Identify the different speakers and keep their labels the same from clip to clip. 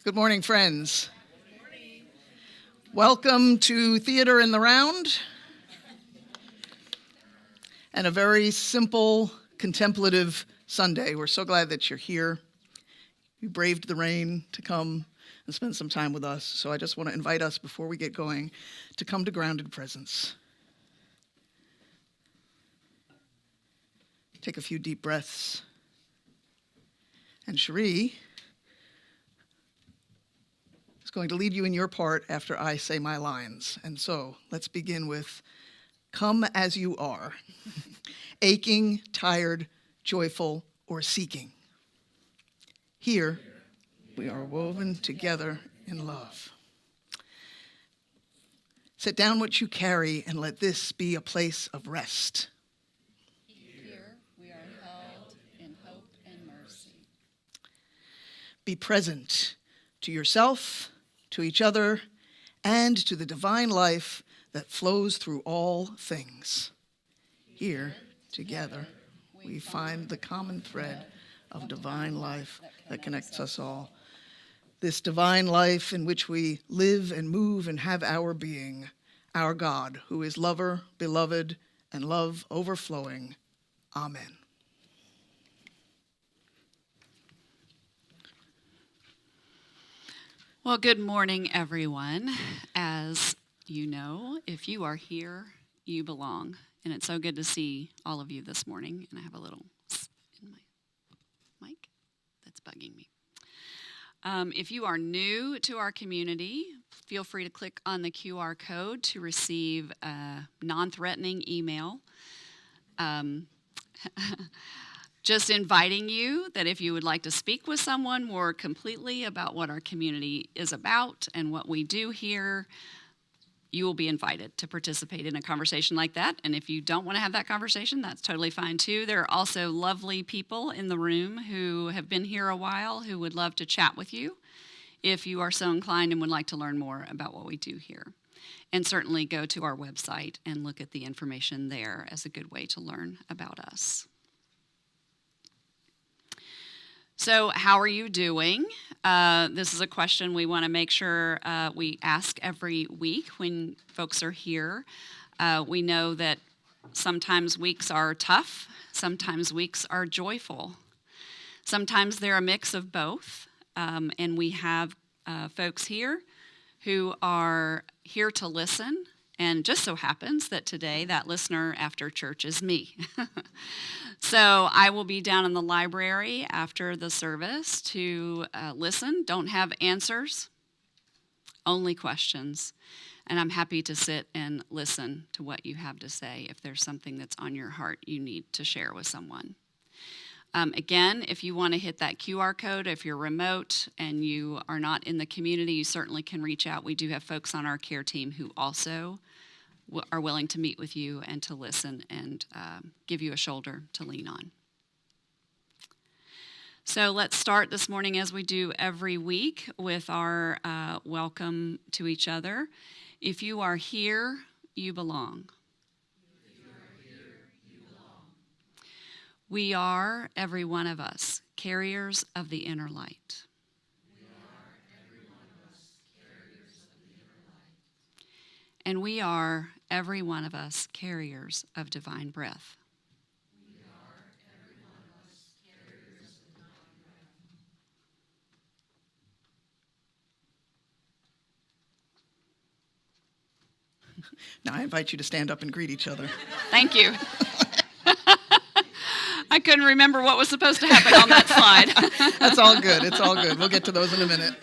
Speaker 1: Good morning, friends. Welcome to Theater in the Round, and a very simple, contemplative Sunday. We're so glad that you're here. You braved the rain to come and spend some time with us, so I just want to invite us, before we get going, to come to grounded presence. Take a few deep breaths. And Cherie is going to lead you in your part after I say my lines. And so let's begin with, come as you are, aching, tired, joyful, or seeking. Here, we are woven together in love. Set down what you carry and let this be a place of rest.
Speaker 2: Here, we are held in hope and mercy.
Speaker 1: Be present to yourself, to each other, and to the divine life that flows through all things. Here, together, we find the common thread of divine life that connects us all. This divine life in which we live and move and have our being, our God, who is lover, beloved, and love overflowing. Amen.
Speaker 2: Well, good morning, everyone. As you know, if you are here, you belong. And it's so good to see all of you this morning. And I have a little in my mic that's bugging me. If you are new to our community, feel free to click on the QR code to receive a non-threatening email. Just inviting you that if you would like to speak with someone more completely about what our community is about and what we do here, you will be invited to participate in a conversation like that. And if you don't want to have that conversation, that's totally fine too. There are also lovely people in the room who have been here a while who would love to chat with you if you are so inclined and would like to learn more about what we do here. And certainly go to our website and look at the information there as a good way to learn about us. So how are you doing? This is a question we want to make sure we ask every week when folks are here. We know that sometimes weeks are tough, sometimes weeks are joyful. Sometimes they're a mix of both, and we have folks here who are here to listen, and just so happens that today that listener after church is me. So I will be down in the library after the service to listen. Don't have answers, only questions. And I'm happy to sit and listen to what you have to say if there's something that's on your heart you need to share with someone. Again, if you want to hit that QR code, if you're remote and you are not in the community, you certainly can reach out. We do have folks on our care team who also are willing to meet with you and to listen and give you a shoulder to lean on. So let's start this morning, as we do every week, with our welcome to each other. If you are here, you belong. We are, every one of us, carriers of the inner light. And we are, every one of us, carriers of divine breath.
Speaker 1: Now I invite you to stand up and greet each other.
Speaker 2: Thank you. I couldn't remember what was supposed to happen on that slide.
Speaker 1: That's all good. It's all good. We'll get to those in a minute.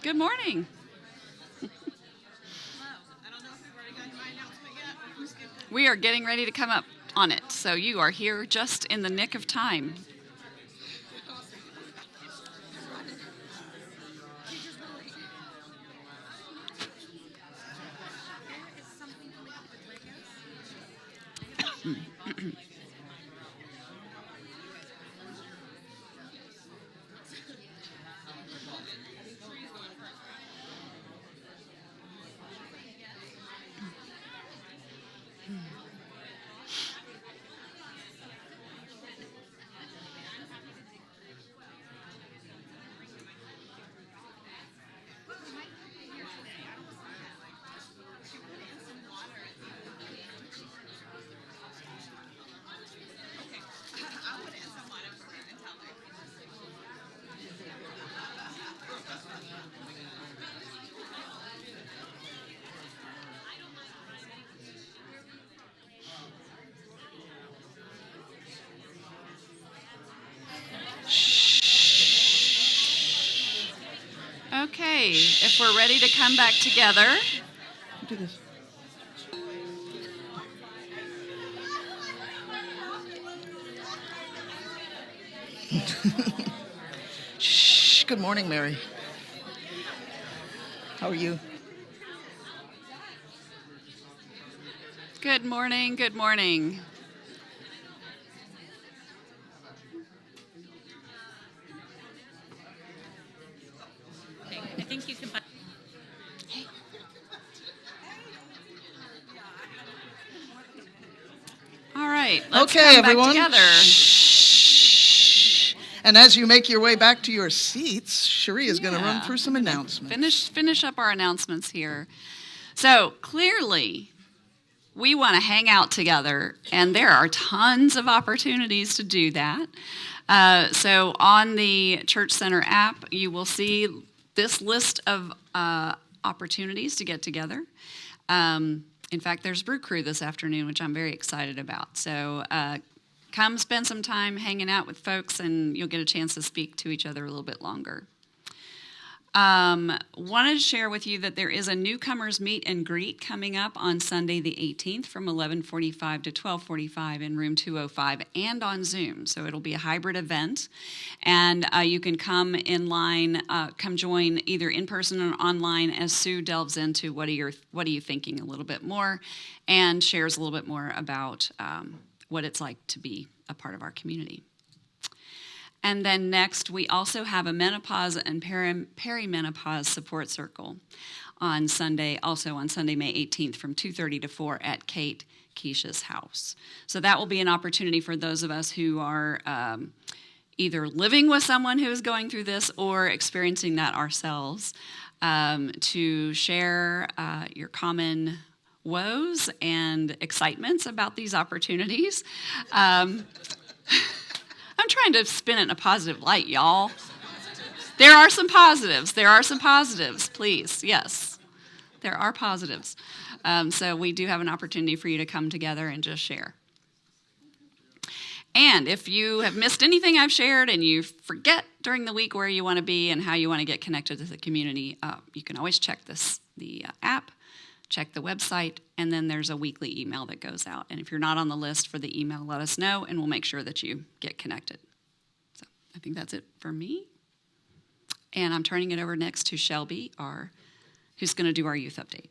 Speaker 2: Good morning. We are getting ready to come up on it, so you are here just in the nick of time. Okay, if we're ready to come back together.
Speaker 1: Do this. Shh. Good morning, Mary. How are you?
Speaker 2: Good morning, good morning.
Speaker 3: I think you can.
Speaker 2: All right, let's
Speaker 1: Okay,
Speaker 2: come
Speaker 1: everyone.
Speaker 2: back together.
Speaker 1: Shh. And as you make your way back to your seats, Cherie is going to run
Speaker 2: Yeah,
Speaker 1: through some announcements.
Speaker 2: Finish up our announcements here. So clearly, we want to hang out together, and there are tons of opportunities to do that. So on the Church Center app, you will see this list of opportunities to get together. In fact, there's Brew Crew this afternoon, which I'm very excited about. So come spend some time hanging out with folks, and you'll get a chance to speak to each other a little bit longer. Wanted to share with you that there is a newcomers meet and greet coming up on Sunday the 18th from 11:45 to 12:45 in room 205 and on Zoom. So it'll be a hybrid event, and you can come in line, come join either in person or online as Sue delves into what are you thinking a little bit more, and shares a little bit more about what it's like to be a part of our community. And then next, we also have a menopause and perimenopause support circle on Sunday, May 18th from 2:30 to 4 at Kate Keisha's house. So that will be an opportunity for those of us who are either living with someone who is going through this or experiencing that ourselves, to share your common woes and excitements about these opportunities. I'm trying to spin it in a positive light, y'all. There are some positives. Please. Yes, there are positives. So we do have an opportunity for you to come together and just share. And if you have missed anything I've shared and you forget during the week where you want to be and how you want to get connected to the community, you can always check the app, check the website, and then there's a weekly email that goes out. And if you're not on the list for the email, let us know, and we'll make sure that you get connected. So I think that's it for me. And I'm turning it over next to Shelby, who's going to do our youth update.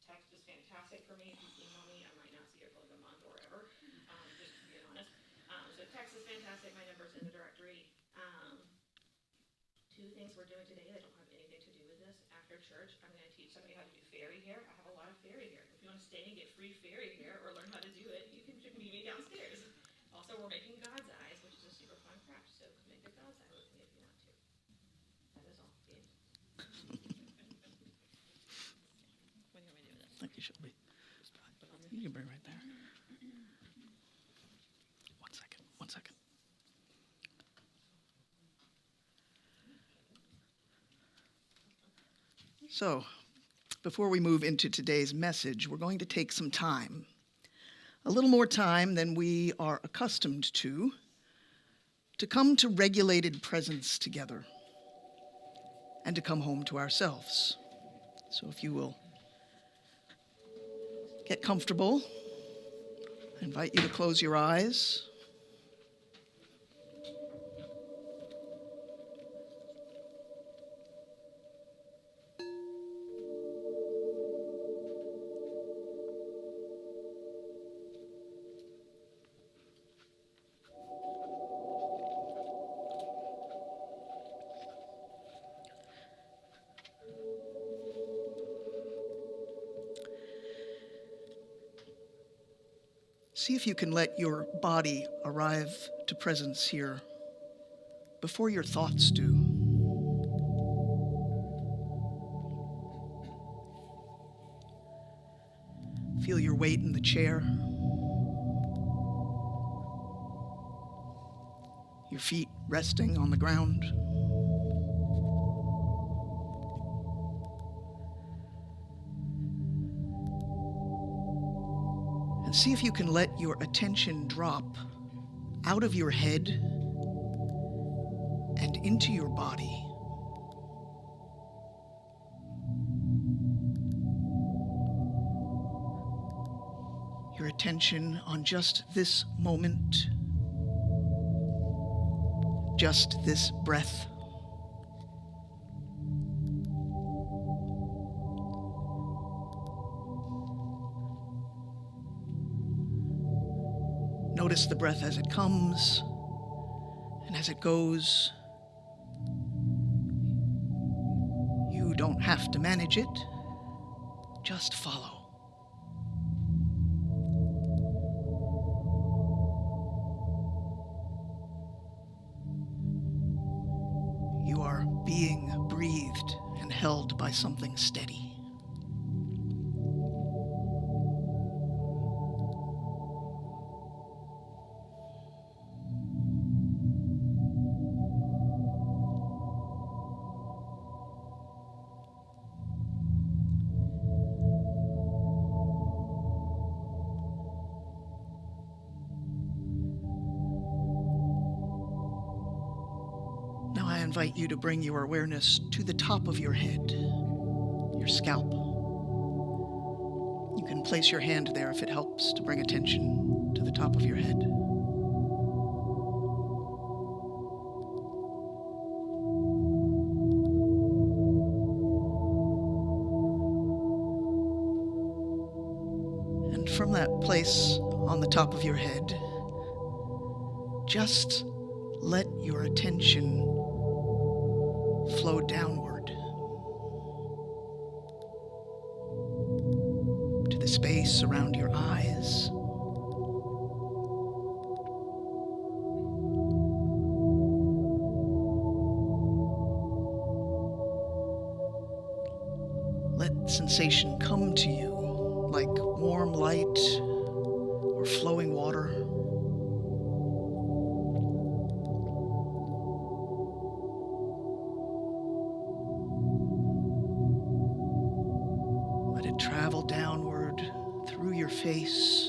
Speaker 4: text is fantastic for me. If you email me, I might not see it for like a month or ever, just being honest. So text is fantastic. My number's in the directory. Two things we're doing today that don't have anything to do with this. After church, I'm going to teach somebody how to do fairy hair. I have a lot of fairy hair. If you want to stay and get free fairy hair or learn how to do it, you can meet me downstairs. Also, we're making God's eyes, which is a super fun craft. So come make a God's eye with me if you want to. That is all. The end.
Speaker 3: What do you want me to do with this?
Speaker 1: I think you should be. You can bring it right there. One second. One second. So, before we move into today's message, we're going to take some time, a little more time than we are accustomed to come to regulated presence together and to come home to ourselves. So if you will get comfortable, I invite you to close your eyes. See if you can let your body arrive to presence here before your thoughts do. Feel your weight in the chair, your feet resting on the ground. And see if you can let your attention drop out of your head and into your body. Your attention on just this moment, just this breath. Notice the breath as it comes and as it goes. You don't have to manage it, just follow. You are being breathed and held by something steady. Now I invite you to bring your awareness to the top of your head, your scalp. You can place your hand there if it helps to bring attention to the top of your head. And from that place on the top of your head, just let your attention flow downward to the space around your eyes, let sensation come to you like warm light or flowing water. Let it travel downward through your face,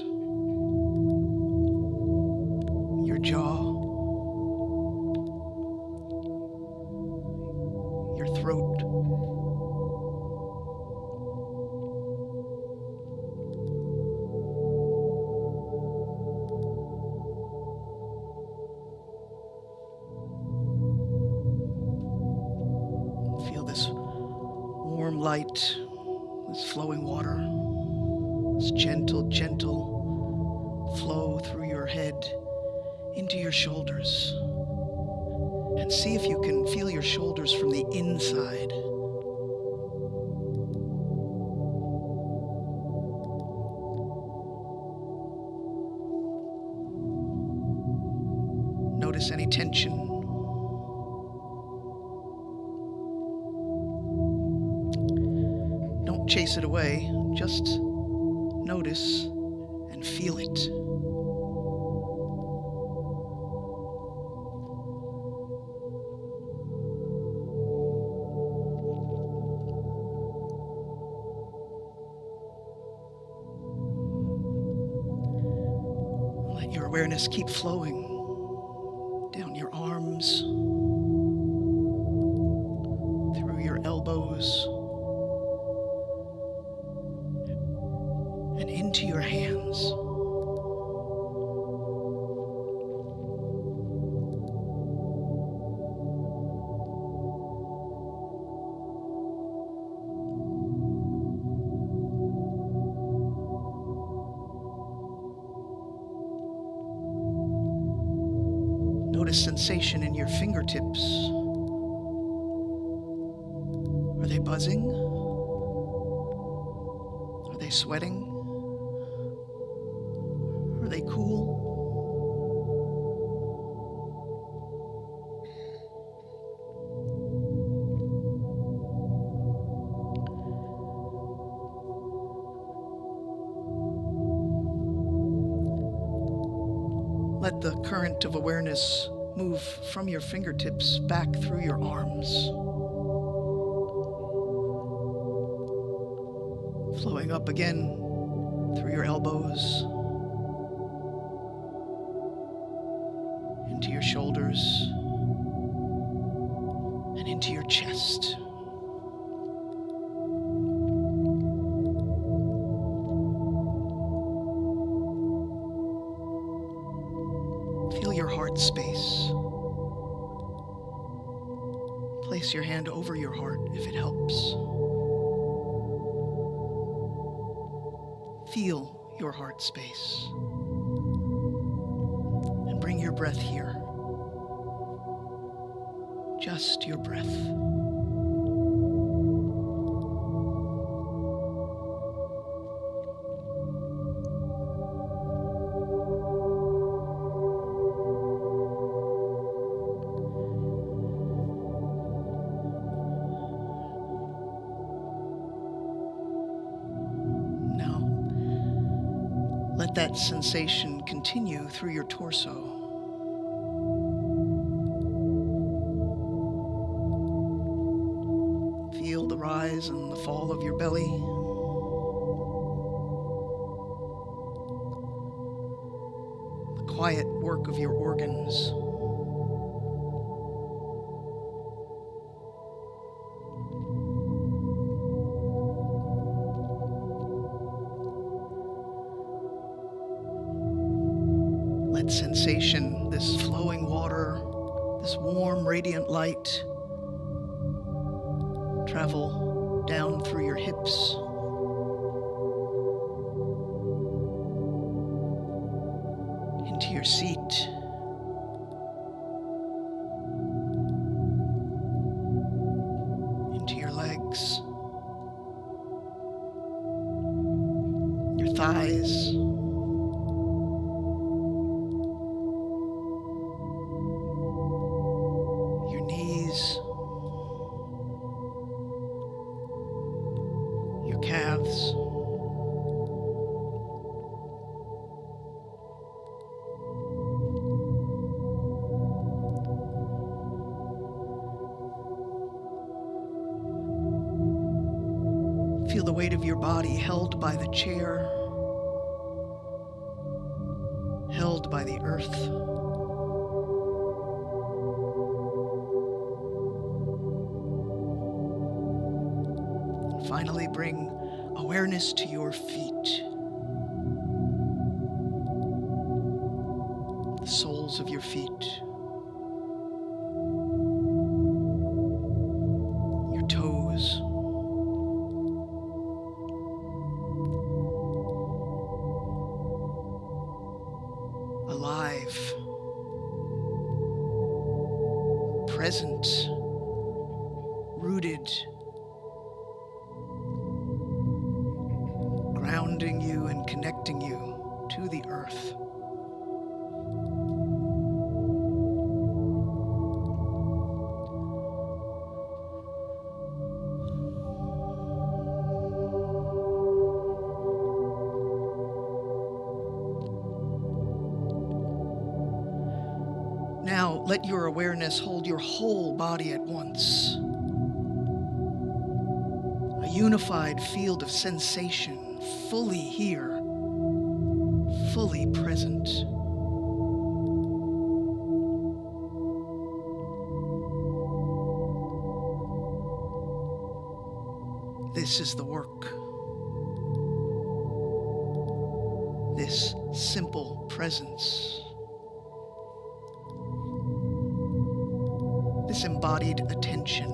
Speaker 1: your jaw, your throat. Feel this warm light, this flowing water. This gentle, gentle flow through your head into your shoulders. And see if you can feel your shoulders from the inside. Notice any tension. Don't chase it away, just notice and feel it. Let your awareness keep flowing down your arms, through your elbows, and into your hands. Notice sensation in your fingertips. Are they buzzing? Are they sweating? Are they cool? Let the current of awareness move from your fingertips back through your arms, flowing up again through your elbows, into your shoulders, and into your chest. Feel your heart space. Place your hand over your heart if it helps. Feel your heart space. And bring your breath here. Just your breath. Let that sensation continue through your torso. Feel the rise and the fall of your belly. The quiet work of your organs. Let sensation, this flowing water, this warm, radiant light, travel down through your hips, into your seat, into your legs, your thighs, your calves, feel the weight of your body held by the chair, held by the earth. Finally, bring awareness to your feet, the soles of your feet, your toes, present, rooted, grounding you and connecting you to the earth. Now, let your awareness hold your whole body at once. A unified field of sensation, fully here, fully present. This is the work. This simple presence. This embodied attention.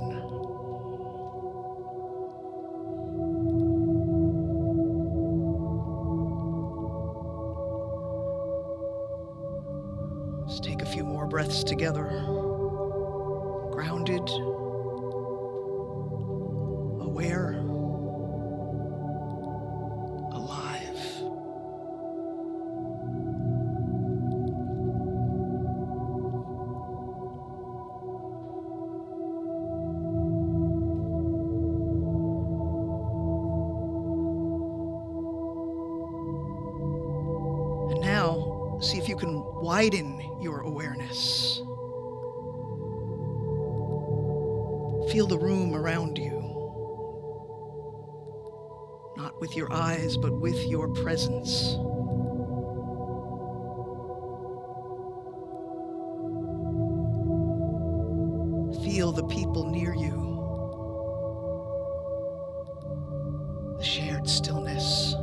Speaker 1: Let's take a few more breaths together. Grounded, aware, alive. And now, see if you can widen your awareness. Feel the room around you. Not with your eyes, but with your presence. Feel the people near you. The shared stillness.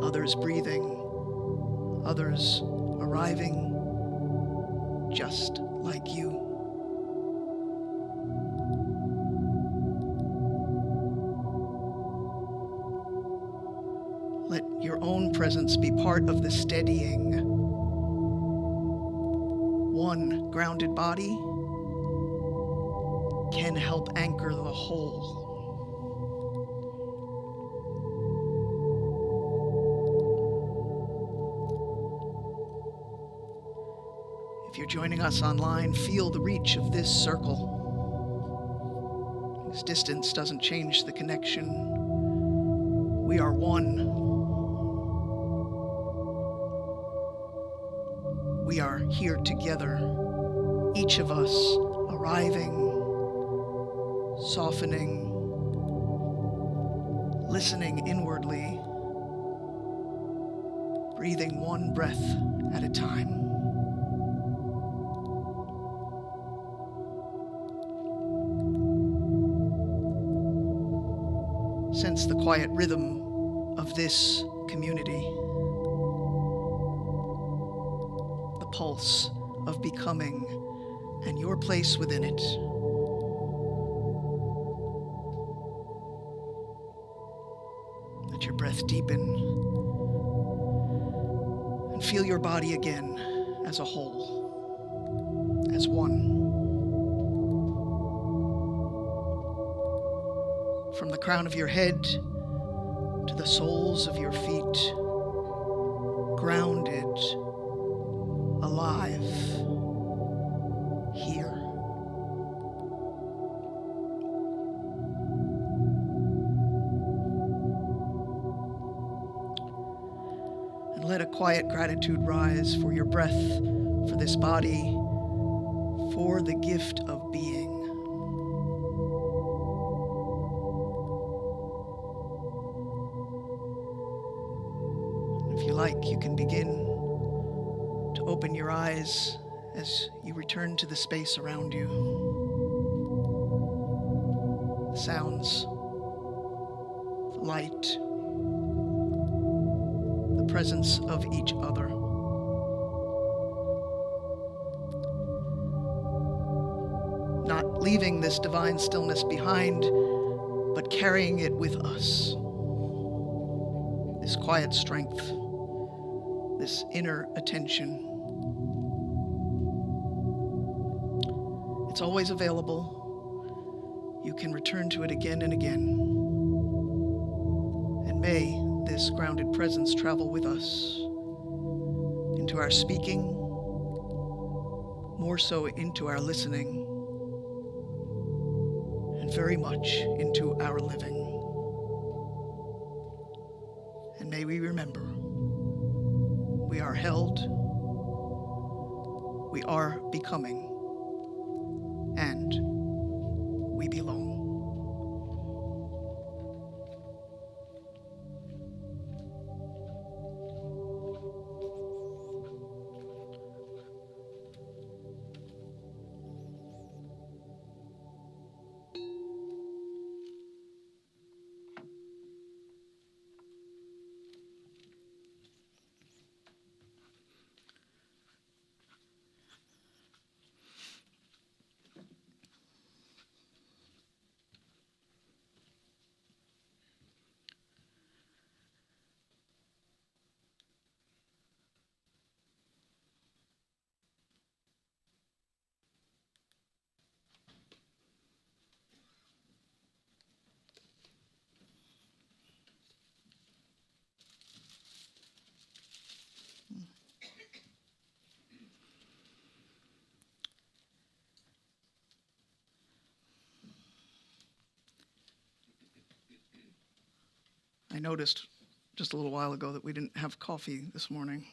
Speaker 1: Others breathing. Others arriving just like you. Let your own presence be part of the steadying. One grounded body can help anchor the whole. If you're joining us online, feel the reach of this circle. This distance doesn't change the connection. We are one. We are here together, each of us arriving, softening, listening inwardly, breathing one breath at a time. Sense the quiet rhythm of this community. The pulse of becoming and your place within it. Let your breath deepen and feel your body again as a whole, as one. From the crown of your head to the soles of your feet, grounded, alive, here. And let a quiet gratitude rise for your breath, for this body, for the gift of being. If you like, you can begin to open your eyes as you return to the space around you. The sounds, the light, the presence of each other. Not leaving this divine stillness behind, but carrying it with us. This quiet strength, this inner attention. It's always available. You can return to it again and again. And may this grounded presence travel with us into our speaking, more so into our listening, and very much into our living. And may we remember, we are held, we are becoming, and we belong. I noticed just a little while ago that we didn't have coffee this morning.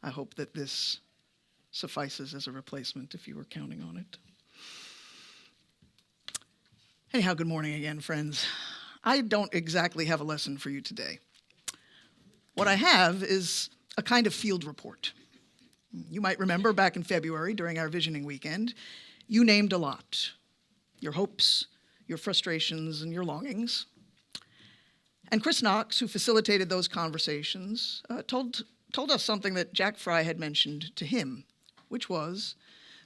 Speaker 1: I hope that this suffices as a replacement if you were counting on it. Anyhow, good morning again, friends. I don't exactly have a lesson for you today. What I have is a kind of field report. You might remember back in February during our visioning weekend, you named a lot. Your hopes, your frustrations, and your longings. And Chris Knox, who facilitated those conversations, told us something that Jack Fry had mentioned to him, which was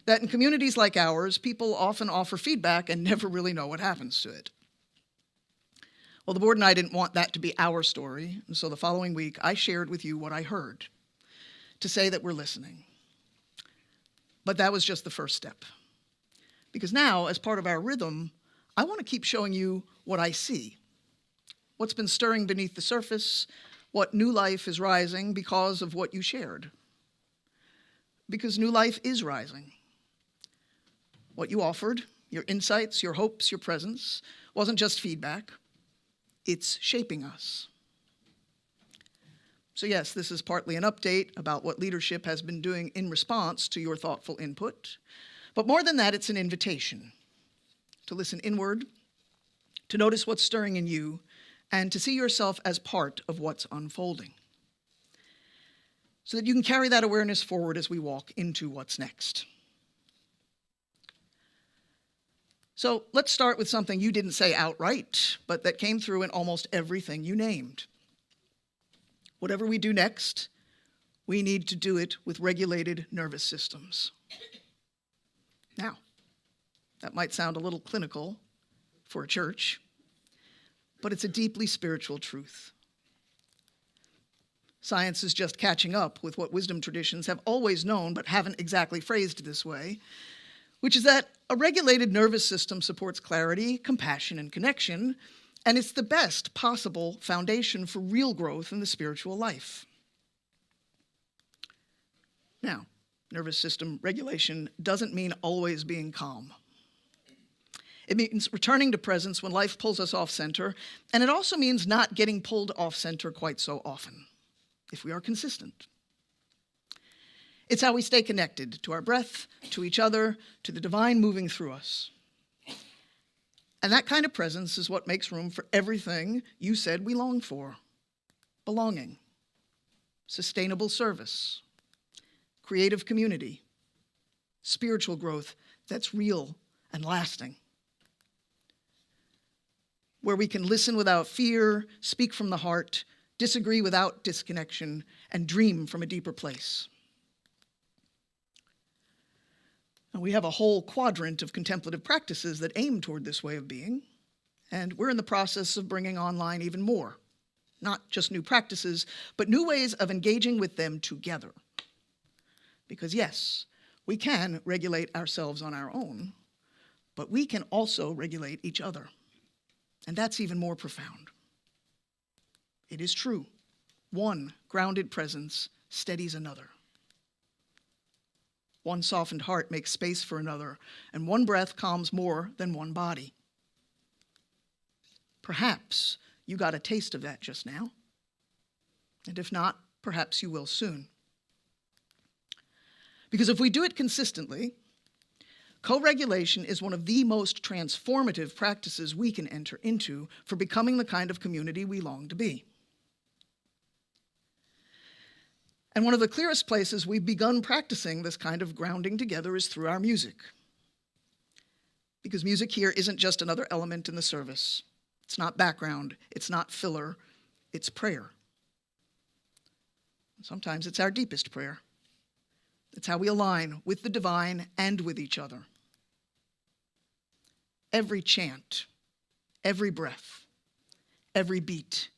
Speaker 1: that in communities like ours, people often offer feedback and never really know what happens to it. Well, the board and I didn't want that to be our story, and so the following week, I shared with you what I heard to say that we're listening. But that was just the first step. Because now, as part of our rhythm, I want to keep showing you what I see. What's been stirring beneath the surface, what new life is rising because of what you shared. Because new life is rising. What you offered, your insights, your hopes, your presence, wasn't just feedback. It's shaping us. So yes, this is partly an update about what leadership has been doing in response to your thoughtful input. But more than that, it's an invitation to listen inward, to notice what's stirring in you, and to see yourself as part of what's unfolding, so that you can carry that awareness forward as we walk into what's next. So let's start with something you didn't say outright, but that came through in almost everything you named. Whatever we do next, we need to do it with regulated nervous systems. Now, that might sound a little clinical for a church, but it's a deeply spiritual truth. Science is just catching up with what wisdom traditions have always known but haven't exactly phrased this way, which is that a regulated nervous system supports clarity, compassion, and connection, and it's the best possible foundation for real growth in the spiritual life. Now, nervous system regulation doesn't mean always being calm. It means returning to presence when life pulls us off center, and it also means not getting pulled off center quite so often, if we are consistent. It's how we stay connected to our breath, to each other, to the divine moving through us. And that kind of presence is what makes room for everything you said we long for. Belonging, sustainable service, creative community, spiritual growth that's real and lasting. Where we can listen without fear, speak from the heart, disagree without disconnection, and dream from a deeper place. And we have a whole quadrant of contemplative practices that aim toward this way of being, and we're in the process of bringing online even more. Not just new practices, but new ways of engaging with them together. Because yes, We can regulate ourselves on our own, but we can also regulate each other. And that's even more profound. It is true. One grounded presence steadies another. One softened heart makes space for another, and one breath calms more than one body. Perhaps you got a taste of that just now. And if not, perhaps you will soon. Because if we do it consistently, co-regulation is one of the most transformative practices we can enter into for becoming the kind of community we long to be. And one of the clearest places we've begun practicing this kind of grounding together is through our music. Because music here isn't just another element in the service. It's not background, it's not filler, it's prayer. Sometimes it's our deepest prayer. It's how we align with the divine and with each other. Every chant, every breath, every beat,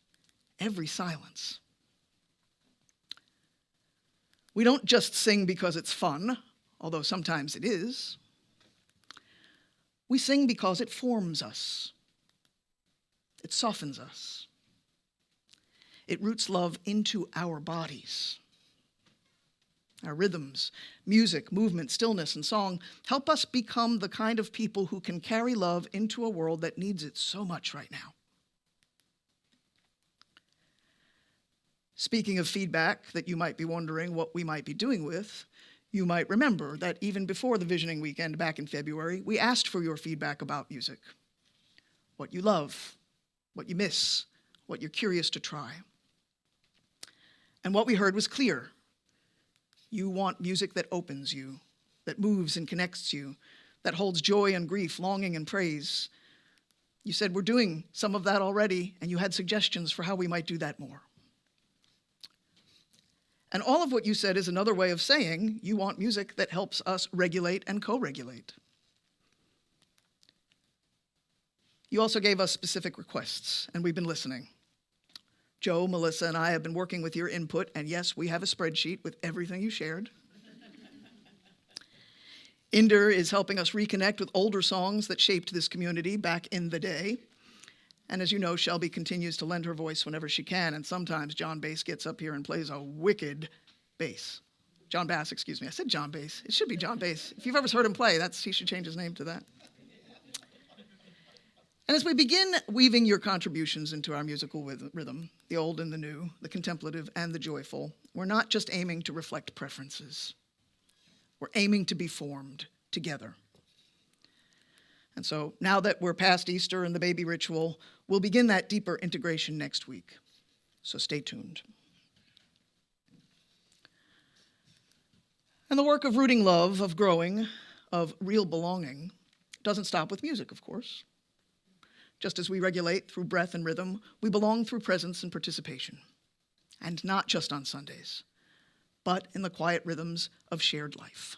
Speaker 1: every silence. We don't just sing because it's fun, although sometimes it is. We sing because it forms us. It softens us. It roots love into our bodies. Our rhythms, music, movement, stillness, and song help us become the kind of people who can carry love into a world that needs it so much right now. Speaking of feedback that you might be wondering what we might be doing with, you might remember that even before the Visioning Weekend back in February, we asked for your feedback about music. What you love, what you miss, what you're curious to try. And what we heard was clear. You want music that opens you, that moves and connects you, that holds joy and grief, longing and praise. You said we're doing some of that already, and you had suggestions for how we might do that more. And all of what you said is another way of saying you want music that helps us regulate and co-regulate. You also gave us specific requests, and we've been listening. Joe, Melissa, and I have been working with your input, and yes, we have a spreadsheet with everything you shared. Inder is helping us reconnect with older songs that shaped this community back in the day. And as you know, Shelby continues to lend her voice whenever she can, and sometimes John Bass gets up here and plays a wicked bass. John Bass, excuse me. I said John Bass. It should be John Bass. If you've ever heard him play, he should change his name to that. And as we begin weaving your contributions into our musical rhythm, the old and the new, the contemplative and the joyful, we're not just aiming to reflect preferences. We're aiming to be formed together. And so now that we're past Easter and the baby ritual, we'll begin that deeper integration next week. So stay tuned. And the work of rooting love, of growing, of real belonging, doesn't stop with music, of course. Just as we regulate through breath and rhythm, we belong through presence and participation. And not just on Sundays, but in the quiet rhythms of shared life.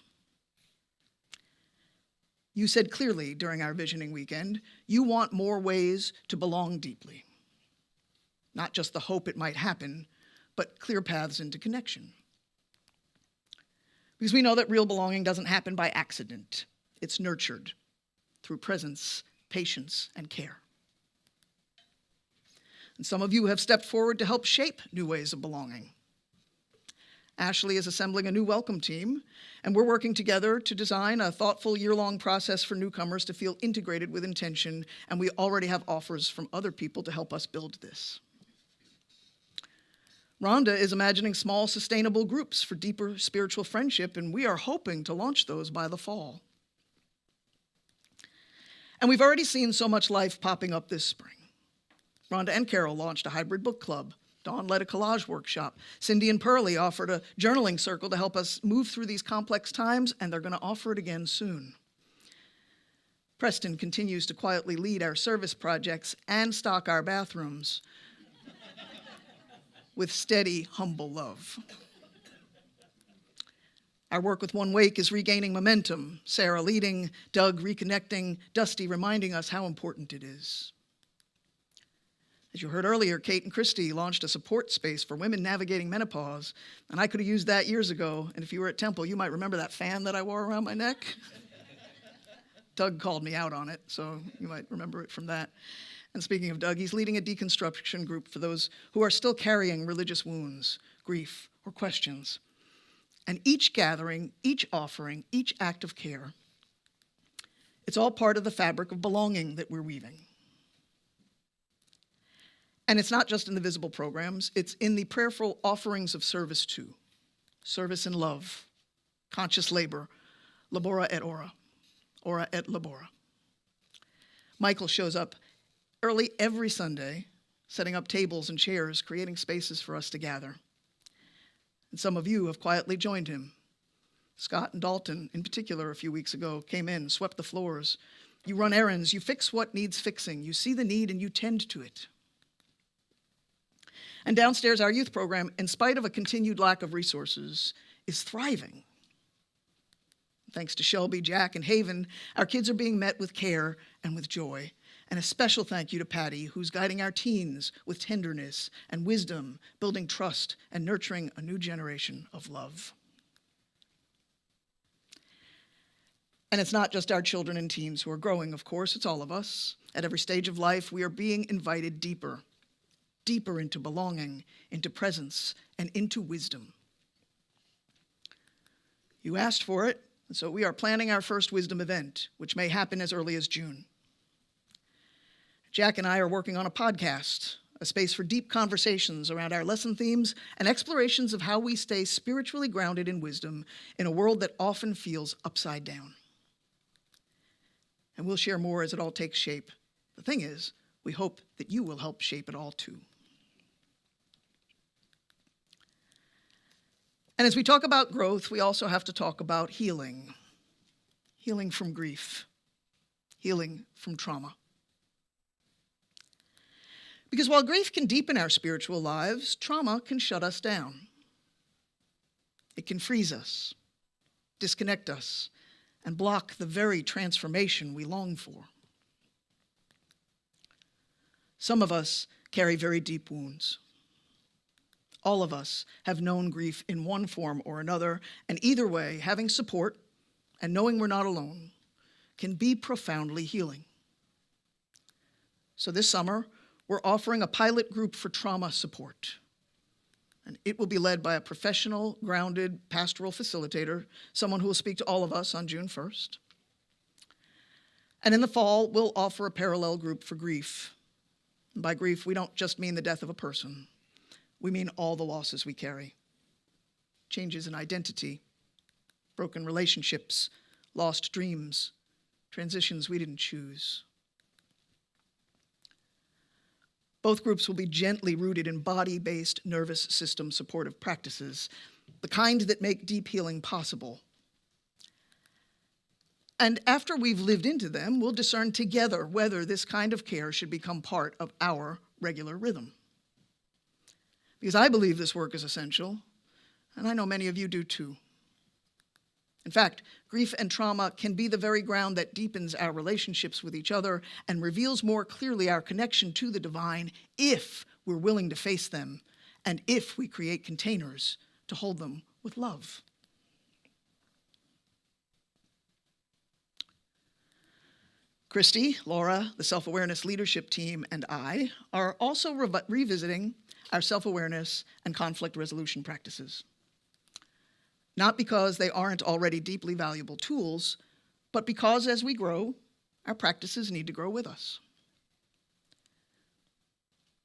Speaker 1: You said clearly during our Visioning Weekend, you want more ways to belong deeply. Not just the hope it might happen, but clear paths into connection. Because we know that real belonging doesn't happen by accident. It's nurtured through presence, patience, and care. And some of you have stepped forward to help shape new ways of belonging. Ashley is assembling a new welcome team, and we're working together to design a thoughtful year-long process for newcomers to feel integrated with intention, and we already have offers from other people to help us build this. Rhonda is imagining small, sustainable groups for deeper spiritual friendship, and we are hoping to launch those by the fall. And we've already seen so much life popping up this spring. Rhonda and Carol launched a hybrid book club. Dawn led a collage workshop. Cindy and Pearlie offered a journaling circle to help us move through these complex times, and they're going to offer it again soon. Preston continues to quietly lead our service projects and stock our bathrooms with steady, humble love. Our work with One Wake is regaining momentum. Sarah leading, Doug reconnecting, Dusty reminding us how important it is. As you heard earlier, Kate and Christy launched a support space for women navigating menopause, and I could have used that years ago. And if you were at Temple, you might remember that fan that I wore around my neck. Doug called me out on it, so you might remember it from that. And speaking of Doug, he's leading a deconstruction group for those who are still carrying religious wounds, grief, or questions. And each gathering, each offering, each act of care, it's all part of the fabric of belonging that we're weaving. And it's not just in the visible programs, it's in the prayerful offerings of service too. Service and love, conscious labor, labora et ora et labora. Michael shows up early every Sunday, setting up tables and chairs, creating spaces for us to gather. And some of you have quietly joined him. Scott and Dalton, in particular, a few weeks ago, came in, swept the floors. You run errands, you fix what needs fixing, you see the need and you tend to it. And downstairs, our youth program, in spite of a continued lack of resources, is thriving. Thanks to Shelby, Jack, and Haven, our kids are being met with care and with joy. And a special thank you to Patty, who's guiding our teens with tenderness and wisdom, building trust and nurturing a new generation of love. And it's not just our children and teens who are growing, of course, it's all of us. At every stage of life, we are being invited deeper into belonging, into presence, and into wisdom. You asked for it, and so we are planning our first wisdom event, which may happen as early as June. Jack and I are working on a podcast, a space for deep conversations around our lesson themes and explorations of how we stay spiritually grounded in wisdom in a world that often feels upside down. And we'll share more as it all takes shape. The thing is, we hope that you will help shape it all too. And as we talk about growth, we also have to talk about healing. Healing from grief. Healing from trauma. Because while grief can deepen our spiritual lives, trauma can shut us down. It can freeze us, disconnect us, and block the very transformation we long for. Some of us carry very deep wounds. All of us have known grief in one form or another, and either way, having support and knowing we're not alone can be profoundly healing. So this summer, we're offering a pilot group for trauma support. And it will be led by a professional, grounded pastoral facilitator, someone who will speak to all of us on June 1st. And in the fall, we'll offer a parallel group for grief. And by grief, we don't just mean the death of a person. We mean all the losses we carry. Changes in identity, broken relationships, lost dreams, transitions we didn't choose. Both groups will be gently rooted in body-based nervous system supportive practices, the kind that make deep healing possible. And after we've lived into them, we'll discern together whether this kind of care should become part of our regular rhythm. Because I believe this work is essential, and I know many of you do too. In fact, grief and trauma can be the very ground that deepens our relationships with each other and reveals more clearly our connection to the divine if we're willing to face them and if we create containers to hold them with love. Christy, Laura, the self-awareness leadership team, and I are also revisiting our self-awareness and conflict resolution practices. Not because they aren't already deeply valuable tools, but because as we grow, our practices need to grow with us.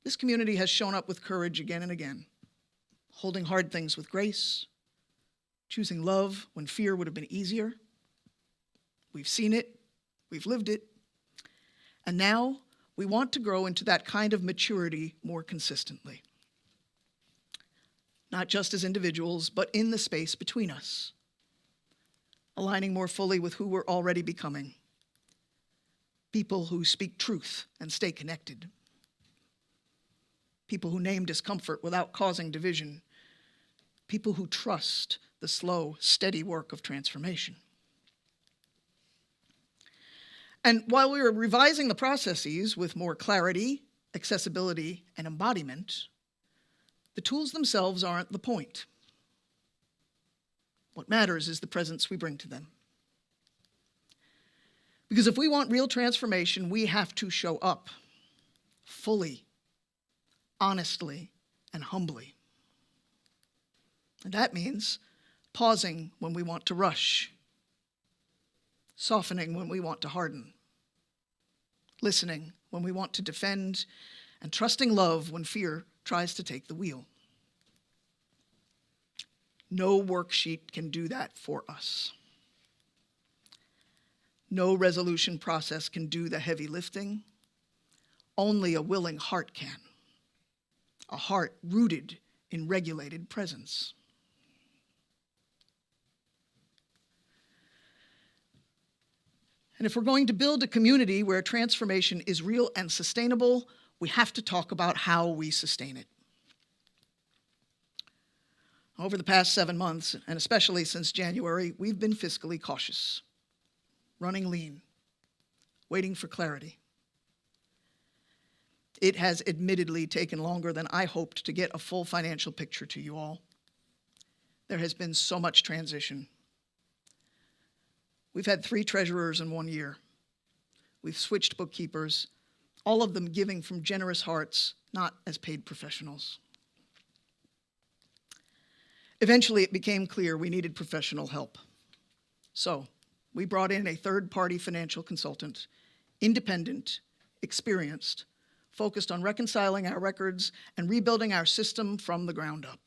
Speaker 1: This community has shown up with courage again and again, holding hard things with grace, choosing love when fear would have been easier. We've seen it, we've lived it, and now we want to grow into that kind of maturity more consistently. Not just as individuals, but in the space between us, aligning more fully with who we're already becoming. People who speak truth and stay connected. People who name discomfort without causing division. People who trust the slow, steady work of transformation. And while we are revising the processes with more clarity accessibility, and embodiment, the tools themselves aren't the point. What matters is the presence we bring to them. Because if we want real transformation, we have to show up fully, honestly, and humbly. And that means pausing when we want to rush, softening when we want to harden, listening when we want to defend, and trusting love when fear tries to take the wheel. No worksheet can do that for us. No resolution process can do the heavy lifting. Only a willing heart can. A heart rooted in regulated presence. And if we're going to build a community where transformation is real and sustainable, we have to talk about how we sustain it. Over the past 7 months, and especially since January, we've been fiscally cautious, running lean, waiting for clarity. It has admittedly taken longer than I hoped to get a full financial picture to you all. There has been so much transition. We've had 3 treasurers in 1 year. We've switched bookkeepers, all of them giving from generous hearts, not as paid professionals. Eventually, it became clear we needed professional help. So, we brought in a third-party financial consultant, independent, experienced, focused on reconciling our records and rebuilding our system from the ground up.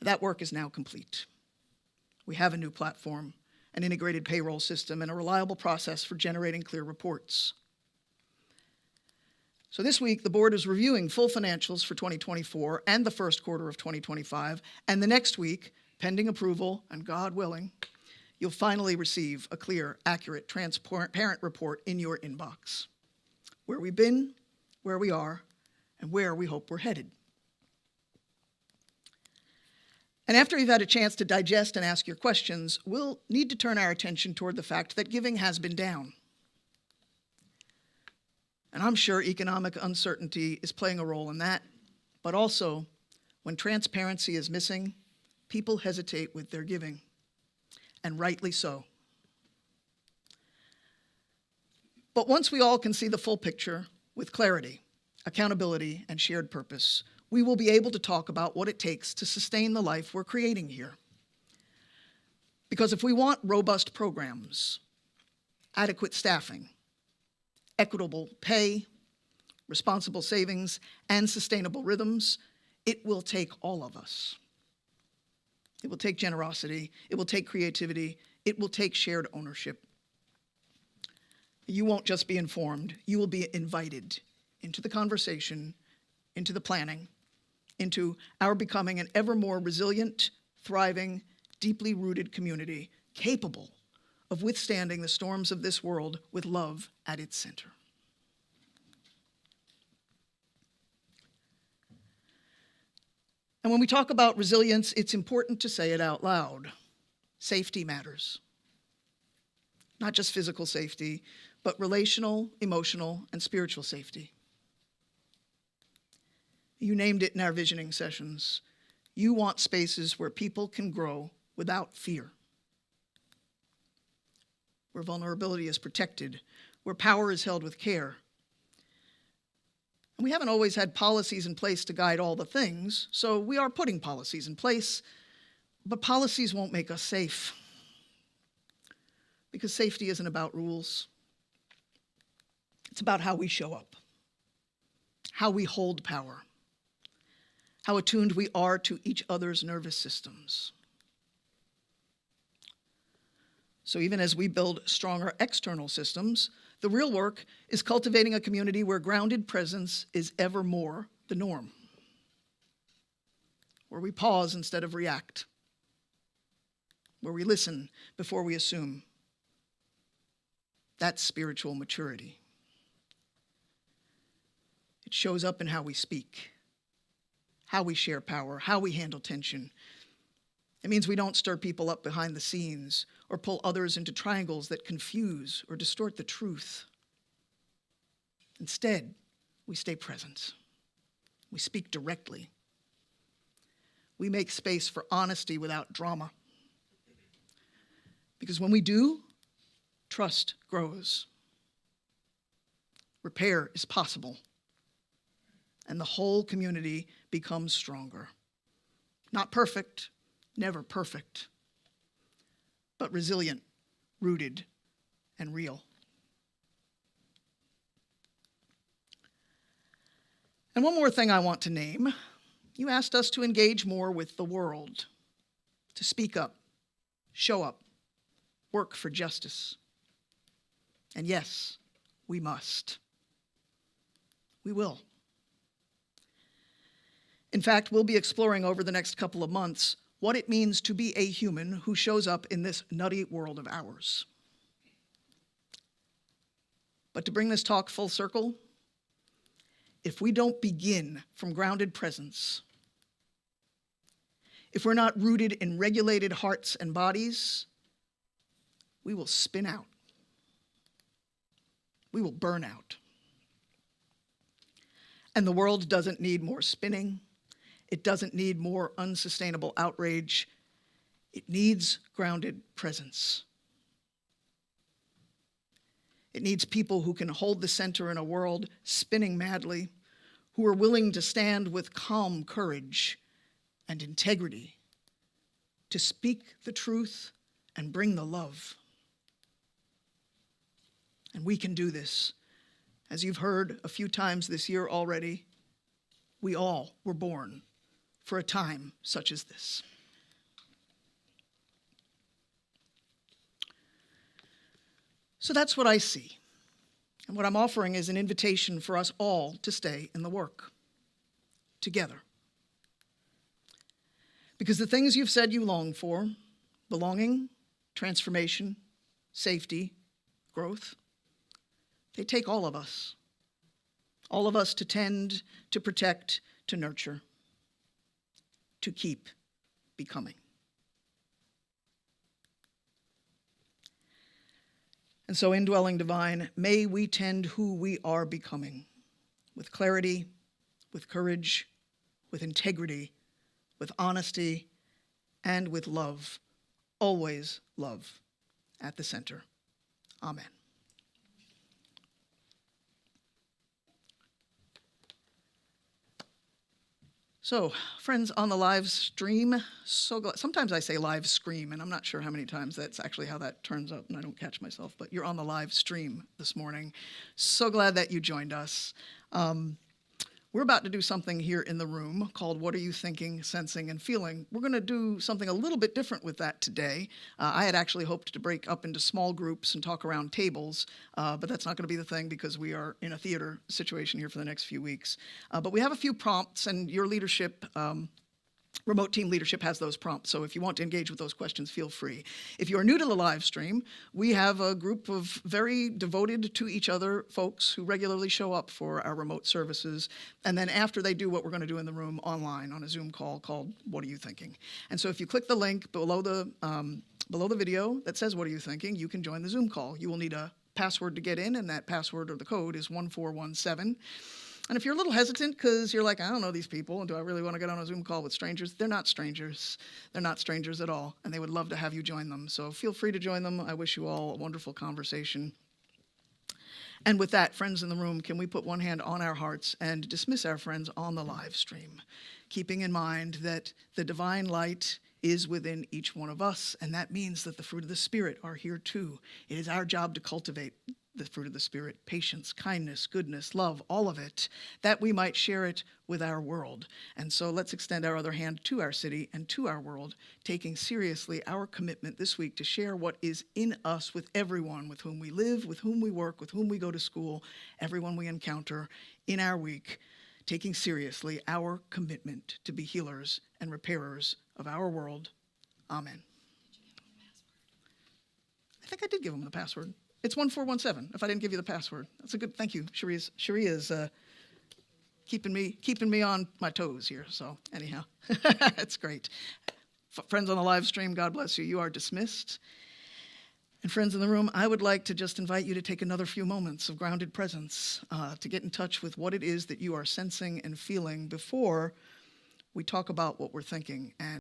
Speaker 1: That work is now complete. We have a new platform, an integrated payroll system, and a reliable process for generating clear reports. So this week, the board is reviewing full financials for 2024 and the first quarter of 2025, and the next week, pending approval, and God willing, you'll finally receive a clear, accurate, transparent report in your inbox. Where we've been, where we are, and where we hope we're headed. And after you've had a chance to digest and ask your questions, we'll need to turn our attention toward the fact that giving has been down. And I'm sure economic uncertainty is playing a role in that, but also, when transparency is missing, people hesitate with their giving, and rightly so. But once we all can see the full picture with clarity, accountability, and shared purpose, we will be able to talk about what it takes to sustain the life we're creating here. Because if we want robust programs, adequate staffing, equitable pay, responsible savings, and sustainable rhythms, it will take all of us. It will take generosity, it will take creativity, it will take shared ownership. You won't just be informed, you will be invited into the conversation, into the planning, into our becoming an ever more resilient, thriving, deeply rooted community capable of withstanding the storms of this world with love at its center. And when we talk about resilience, it's important to say it out loud. Safety matters. Not just physical safety, but relational, emotional, and spiritual safety. You named it in our visioning sessions. You want spaces where people can grow without fear, where vulnerability is protected, where power is held with care. And we haven't always had policies in place to guide all the things, so we are putting policies in place, but policies won't make us safe. Because safety isn't about rules. It's about how we show up, how we hold power, how attuned we are to each other's nervous systems. So even as we build stronger external systems, the real work is cultivating a community where grounded presence is ever more the norm, where we pause instead of react, where we listen before we assume. That's spiritual maturity. It shows up in how we speak, how we share power, how we handle tension. It means we don't stir people up behind the scenes or pull others into triangles that confuse or distort the truth. Instead, we stay present. We speak directly. We make space for honesty without drama. Because when we do, trust grows. Repair is possible. And the whole community becomes stronger. Not perfect, never perfect, but resilient, rooted, and real. And one more thing I want to name. You asked us to engage more with the world, to speak up, show up, work for justice. And yes, we must. We will. In fact, we'll be exploring over the next couple of months what it means to be a human who shows up in this nutty world of ours. But to bring this talk full circle, if we don't begin from grounded presence, if we're not rooted in regulated hearts and bodies, we will spin out. We will burn out. And the world doesn't need more spinning. It doesn't need more unsustainable outrage. It needs grounded presence. It needs people who can hold the center in a world spinning madly, who are willing to stand with calm courage and integrity, to speak the truth and bring the love. And we can do this. As you've heard a few times this year already, we all were born for a time such as this. So that's what I see. And what I'm offering is an invitation for us all to stay in the work, together. Because the things you've said you long for, belonging, transformation, safety, growth, they take all of us to tend, to protect, to nurture, to keep becoming. And so, indwelling divine, may we tend who we are becoming with clarity, with courage, with integrity, with honesty, and with love, always love at the center. Amen. So, friends on the live stream, so glad. Sometimes I say live scream, and I'm not sure how many times that's actually how that turns out, and I don't catch myself, but you're on the live stream this morning. So glad that you joined us. We're about to do something here in the room called What Are You Thinking, Sensing, and Feeling? We're going to do something a little bit different with that today. I had actually hoped to break up into small groups and talk around tables, but that's not going to be the thing because we are in a theater situation here for the next few weeks. But we have a few prompts, and your leadership, remote team leadership has those prompts, so if you want to engage with those questions, feel free. If you are new to the live stream, we have a group of very devoted to each other folks who regularly show up for our remote services, and then after they do what we're going to do in the room online on a Zoom call called What Are You Thinking? And so if you click the link below the video that says What Are You Thinking, you can join the Zoom call. You will need a password to get in, and that password or the code is 1417. And if you're a little hesitant because you're like, I don't know these people, and do I really want to get on a Zoom call with strangers? They're not strangers. They're not strangers at all, and they would love to have you join them. So feel free to join them. I wish you all a wonderful conversation. And with that, friends in the room, can we put one hand on our hearts and dismiss our friends on the live stream, keeping in mind that the divine light is within each one of us, and that means that the fruit of the Spirit are here too. It is our job to cultivate the fruit of the Spirit, patience, kindness, goodness, love, all of it, that we might share it with our world. And so let's extend our other hand to our city and to our world, taking seriously our commitment this week to share what is in us with everyone with whom we live, with whom we work, with whom we go to school, everyone we encounter in our week, taking seriously our commitment to be healers and repairers of our world. Amen. I think I did give him the password. It's 1417, if I didn't give you the password. That's a good, thank you. Cherie is keeping me on my toes here, so anyhow, it's great. Friends on the live stream, God bless you. You are dismissed. And friends in the room, I would like to just invite you to take another few moments of grounded presence to get in touch with what it is that you are sensing and feeling before we talk about what we're thinking. And